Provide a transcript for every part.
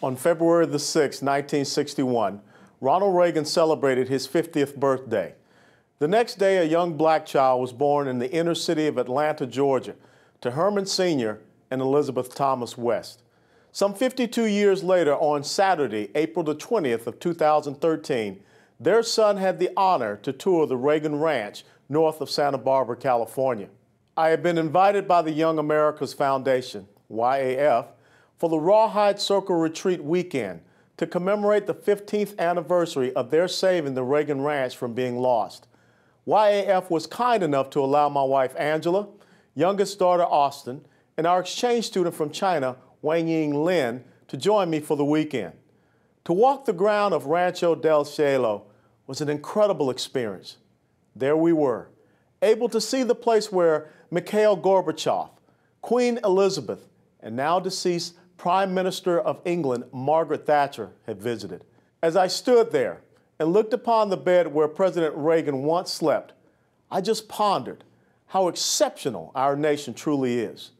On February the 6th, 1961, Ronald Reagan celebrated his 50th birthday. The next day, a young black child was born in the inner city of Atlanta, Georgia, to Herman Sr. and Elizabeth Thomas West. Some 52 years later, on Saturday, April the 20th of 2013, their son had the honor to tour the Reagan Ranch north of Santa Barbara, California. I had been invited by the Young America's Foundation, YAF, for the Rawhide Circle Retreat weekend to commemorate the 15th anniversary of their saving the Reagan Ranch from being lost. YAF was kind enough to allow my wife Angela, youngest daughter Austin, and our exchange student from China, Wang Ying Lin, to join me for the weekend. To walk the ground of Rancho Del Cielo was an incredible experience. There we were, able to see the place where Mikhail Gorbachev, Queen Elizabeth, and now deceased Prime Minister of England, Margaret Thatcher, had visited. As I stood there and looked upon the bed where President Reagan once slept, I just pondered how exceptional our nation truly is.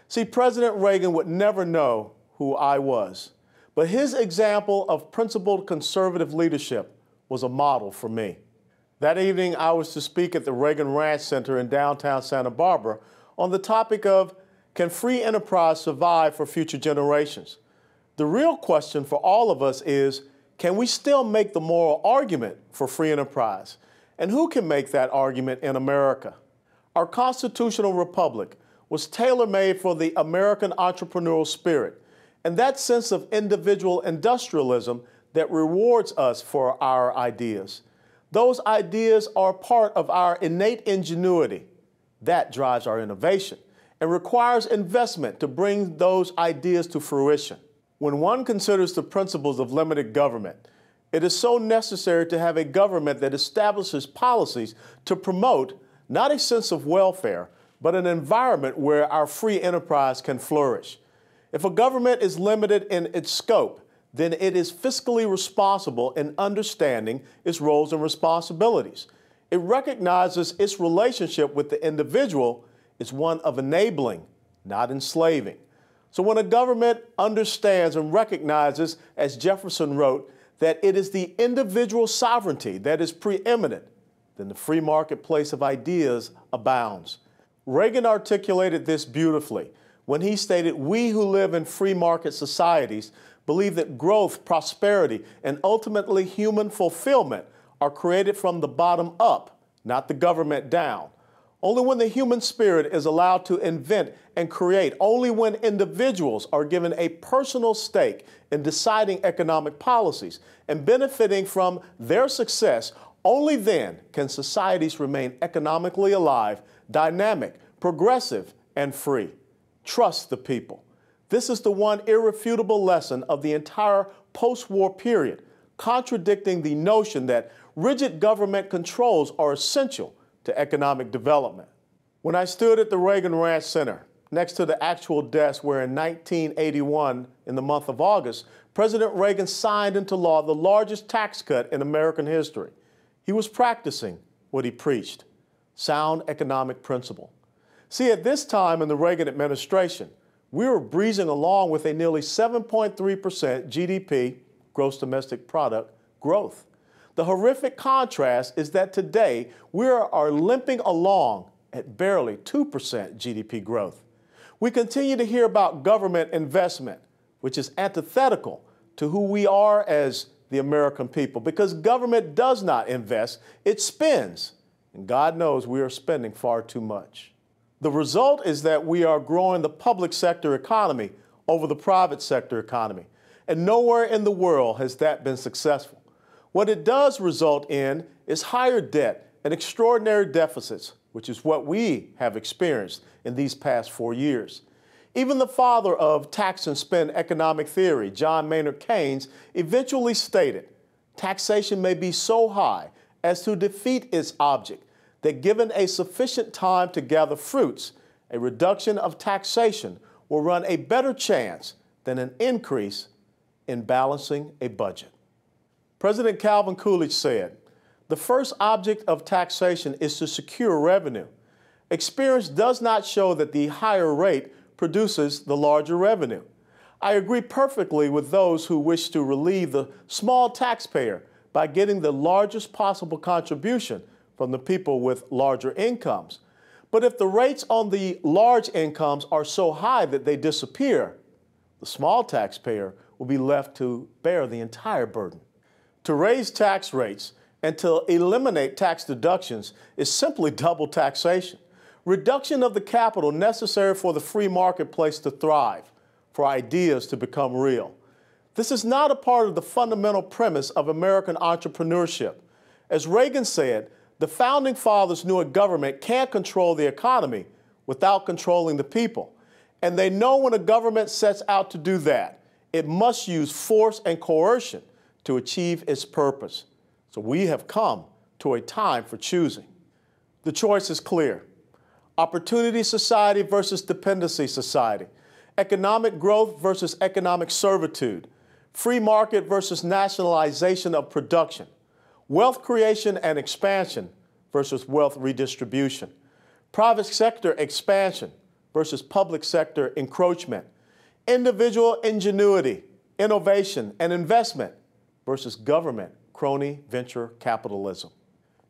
See, President Reagan would never know who I was, but his example of principled conservative leadership was a model for me. That evening, I was to speak at the Reagan Ranch Center in downtown Santa Barbara on the topic of, can free enterprise survive for future generations? The real question for all of us is, can we still make the moral argument for free enterprise? And who can make that argument in America? Our constitutional republic was tailor-made for the American entrepreneurial spirit and that sense of individual industrialism that rewards us for our ideas. Those ideas are part of our innate ingenuity. That drives our innovation and requires investment to bring those ideas to fruition. When one considers the principles of limited government, it is so necessary to have a government that establishes policies to promote not a sense of welfare, but an environment where our free enterprise can flourish. If a government is limited in its scope, then it is fiscally responsible in understanding its roles and responsibilities. It recognizes its relationship with the individual is one of enabling, not enslaving. So when a government understands and recognizes, as Jefferson wrote, that it is the individual sovereignty that is preeminent, then the free marketplace of ideas abounds. Reagan articulated this beautifully when he stated, "We who live in free market societies believe that growth, prosperity, and ultimately human fulfillment are created from the bottom up, not the government down. Only when the human spirit is allowed to invent and create, only when individuals are given a personal stake in deciding economic policies and benefiting from their success, only then can societies remain economically alive, dynamic, progressive, and free. Trust the people." This is the one irrefutable lesson of the entire post-war period, contradicting the notion that rigid government controls are essential to economic development. When I stood at the Reagan Ranch Center, next to the actual desk where in 1981, in the month of August, President Reagan signed into law the largest tax cut in American history, he was practicing what he preached, sound economic principle. See, at this time in the Reagan administration, we were breezing along with a nearly 7.3% GDP, gross domestic product, growth. The horrific contrast is that today we are limping along at barely 2% GDP growth. We continue to hear about government investment, which is antithetical to who we are as the American people, because government does not invest, it spends. And God knows we are spending far too much. The result is that we are growing the public sector economy over the private sector economy, and nowhere in the world has that been successful. What it does result in is higher debt and extraordinary deficits, which is what we have experienced in these past 4 years. Even the father of tax and spend economic theory, John Maynard Keynes, eventually stated, taxation may be so high as to defeat its object, that given a sufficient time to gather fruits, a reduction of taxation will run a better chance than an increase in balancing a budget. President Calvin Coolidge said, "The first object of taxation is to secure revenue. Experience does not show that the higher rate produces the larger revenue. I agree perfectly with those who wish to relieve the small taxpayer by getting the largest possible contribution from the people with larger incomes. But if the rates on the large incomes are so high that they disappear, the small taxpayer will be left to bear the entire burden. To raise tax rates and to eliminate tax deductions is simply double taxation. Reduction of the capital necessary for the free marketplace to thrive, for ideas to become real. This is not a part of the fundamental premise of American entrepreneurship. As Reagan said, the Founding Fathers knew a government can't control the economy without controlling the people. And they know when a government sets out to do that, it must use force and coercion to achieve its purpose. So we have come to a time for choosing. The choice is clear. Opportunity society versus dependency society. Economic growth versus economic servitude. Free market versus nationalization of production. Wealth creation and expansion versus wealth redistribution. Private sector expansion versus public sector encroachment. Individual ingenuity, innovation, and investment versus government crony venture capitalism.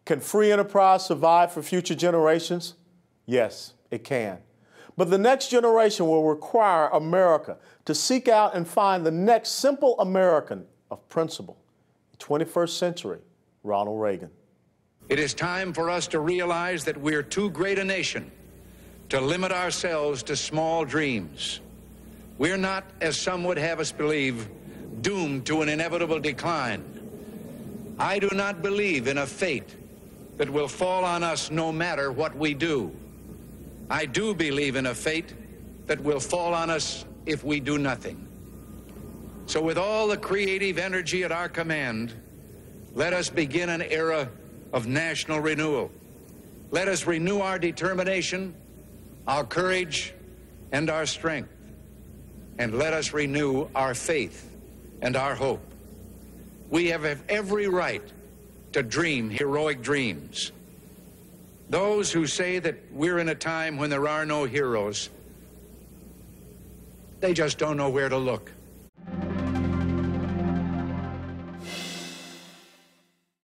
Can free enterprise survive for future generations? Yes, it can. But the next generation will require America to seek out and find the next simple American of principle. 21st century, Ronald Reagan. It is time for us to realize that we're too great a nation to limit ourselves to small dreams. We're not, as some would have us believe, doomed to an inevitable decline. I do not believe in a fate that will fall on us no matter what we do. I do believe in a fate that will fall on us if we do nothing. So with all the creative energy at our command, let us begin an era of national renewal. Let us renew our determination, our courage, and our strength. And let us renew our faith and our hope. We have every right to dream heroic dreams. Those who say that we're in a time when there are no heroes, they just don't know where to look.